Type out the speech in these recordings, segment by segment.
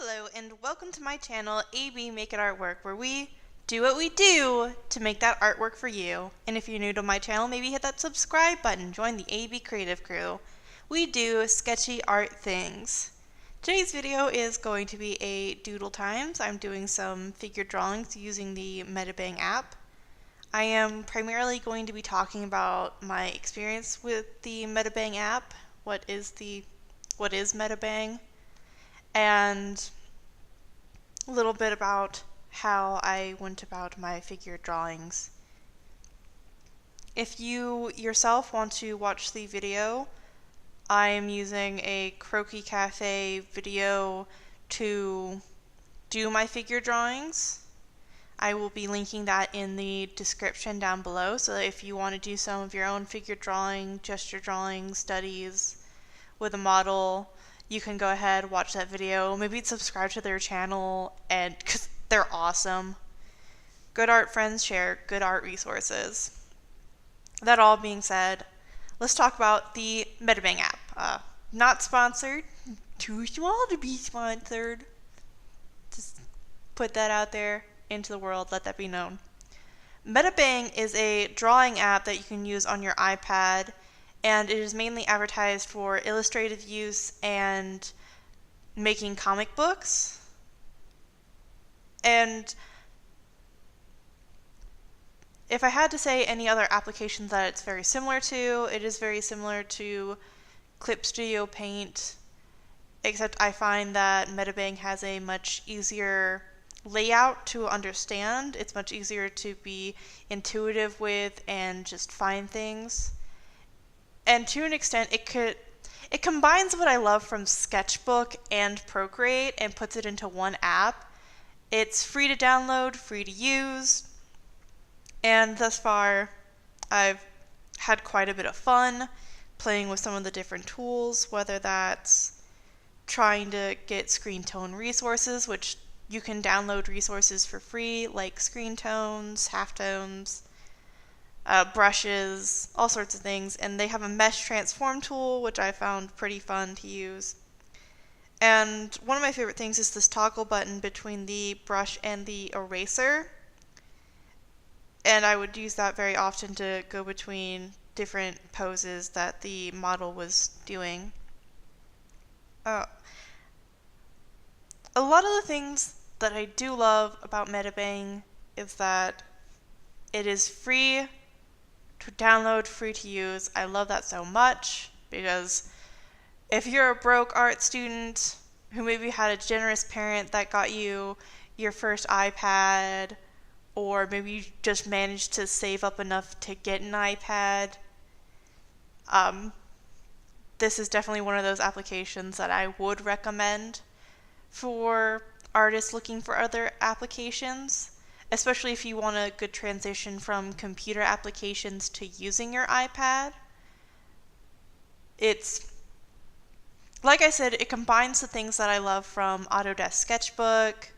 Hello and welcome to my channel, AB Make It Artwork, where we do what we do to make that artwork for you. And if you're new to my channel, maybe hit that subscribe button, join the AB Creative Crew. We do sketchy art things. Today's video is going to be a doodle times. I'm doing some figure drawings using the MediBang app. I am primarily going to be talking about my experience with the MediBang app, what is MediBang, and a little bit about how I went about my figure drawings. If you yourself want to watch the video, I am using a Croquis Cafe video to do my figure drawings. I will be linking that in the description down below, so that if you want to do some of your own figure drawing, gesture drawing studies with a model, you can go ahead, watch that video, maybe subscribe to their channel, and because they're awesome. Good art friends share good art resources. That all being said, let's talk about the MediBang app. Not sponsored, too small to be sponsored. Just put that out there into the world, let that be known. MediBang is a drawing app that you can use on your iPad, and it is mainly advertised for illustrative use and making comic books. And if I had to say any other applications that it's very similar to, it is very similar to Clip Studio Paint, except I find that MediBang has a much easier layout to understand. It's much easier to be intuitive with and just find things. And to an extent, it combines what I love from Sketchbook and Procreate and puts it into one app. It's free to download, free to use, and thus far I've had quite a bit of fun playing with some of the different tools, whether that's trying to get screen tone resources, which you can download resources for free, like screen tones, halftones, brushes, all sorts of things, and they have a mesh transform tool, which I found pretty fun to use. And one of my favorite things is this toggle button between the brush and the eraser, and I would use that very often to go between different poses that the model was doing. A lot of the things that I do love about MediBang is that it is free to download, free to use. I love that so much, because if you're a broke art student who maybe had a generous parent that got you your first iPad, or maybe you just managed to save up enough to get an iPad, this is definitely one of those applications that I would recommend for artists looking for other applications, especially if you want a good transition from computer applications to using your iPad. It's, like I said, it combines the things that I love from Autodesk Sketchbook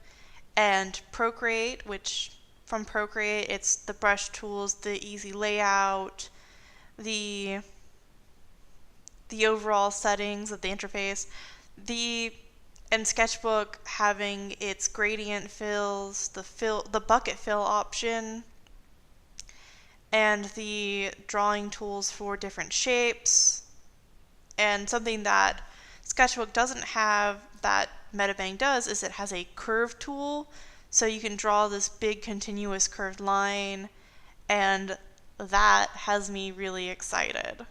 and Procreate, which from Procreate it's the brush tools, the easy layout, the overall settings of the interface, and Sketchbook having its gradient fills, the bucket fill option, and the drawing tools for different shapes. And something that Sketchbook doesn't have that MediBang does is it has a curve tool, so you can draw this big continuous curved line, and that has me really excited.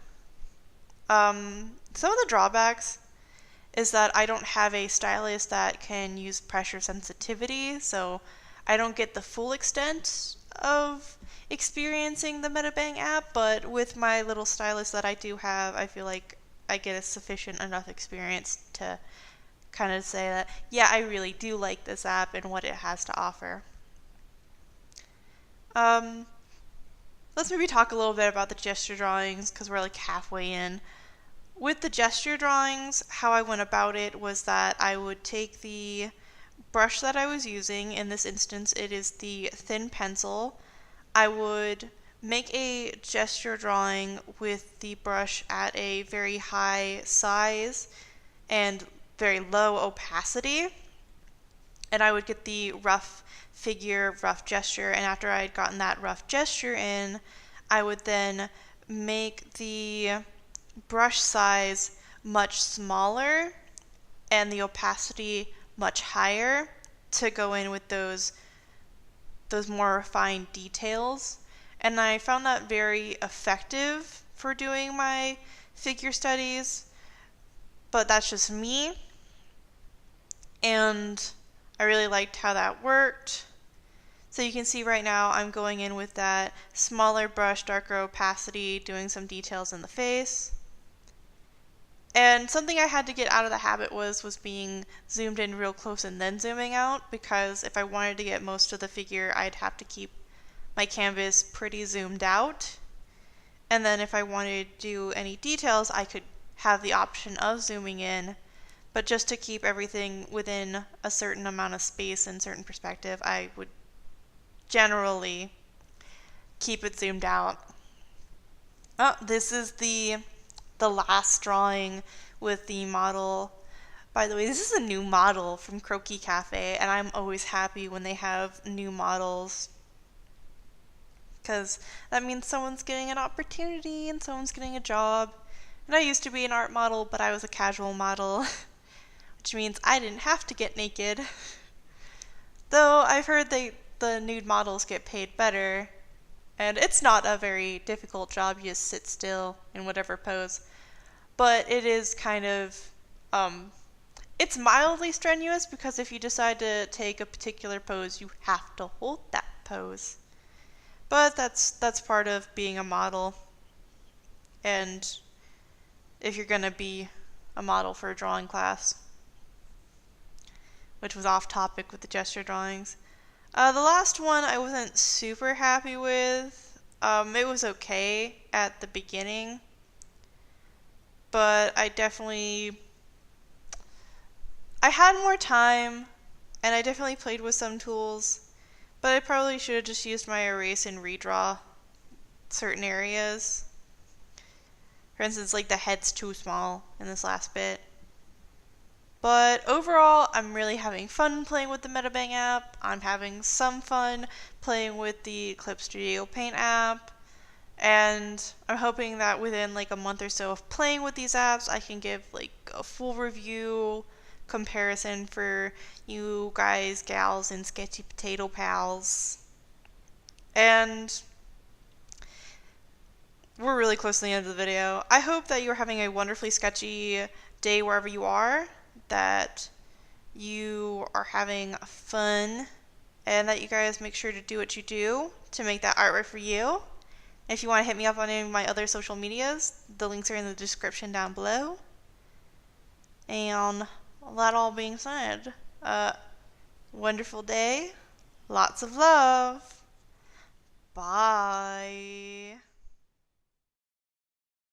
Some of the drawbacks is that I don't have a stylus that can use pressure sensitivity, so I don't get the full extent of experiencing the MediBang app, but with my little stylus that I do have, I feel like I get a sufficient enough experience to kind of say that, yeah, I really do like this app and what it has to offer. Let's maybe talk a little bit about the gesture drawings, because we're like halfway in. With the gesture drawings, how I went about it was that I would take the brush that I was using. In this instance, it is the thin pencil. I would make a gesture drawing with the brush at a very high size and very low opacity. and I would get the rough figure, rough gesture, and after I had gotten that rough gesture in, I would then make the brush size much smaller and the opacity much higher to go in with those more refined details. And I found that very effective for doing my figure studies, but that's just me. And I really liked how that worked. So you can see right now I'm going in with that smaller brush, darker opacity, doing some details in the face. And something I had to get out of the habit was being zoomed in real close and then zooming out, because if I wanted to get most of the figure, I'd have to keep my canvas pretty zoomed out. And then if I wanted to do any details, I could have the option of zooming in, but just to keep everything within a certain amount of space and certain perspective, I would generally keep it zoomed out. Oh, this is the last drawing with the model. By the way, this is a new model from Croquis Cafe, and I'm always happy when they have new models, because that means someone's getting an opportunity and someone's getting a job. And I used to be an art model, but I was a casual model, which means I didn't have to get naked. Though I've heard the nude models get paid better, and it's not a very difficult job. You just sit still in whatever pose. But it is kind of, it's mildly strenuous, because if you decide to take a particular pose, you have to hold that pose. But that's part of being a model. And if you're gonna be a model for a drawing class, which was off topic with the gesture drawings. The last one I wasn't super happy with. It was okay at the beginning, but I had more time, and I definitely played with some tools, but I probably should have just used my erase and redraw certain areas. For instance, like the head's too small in this last bit. But overall, I'm really having fun playing with the MediBang app. I'm having some fun playing with the Eclipse Studio Paint app. And I'm hoping that within like a month or so of playing with these apps, I can give like a full review comparison for you guys, gals, and sketchy potato pals. And we're really close to the end of the video. I hope that you're having a wonderfully sketchy day wherever you are, that you are having fun, and that you guys make sure to do what you do to make that artwork for you. If you want to hit me up on any of my other social medias, the links are in the description down below. And that all being said, wonderful day, lots of love, bye.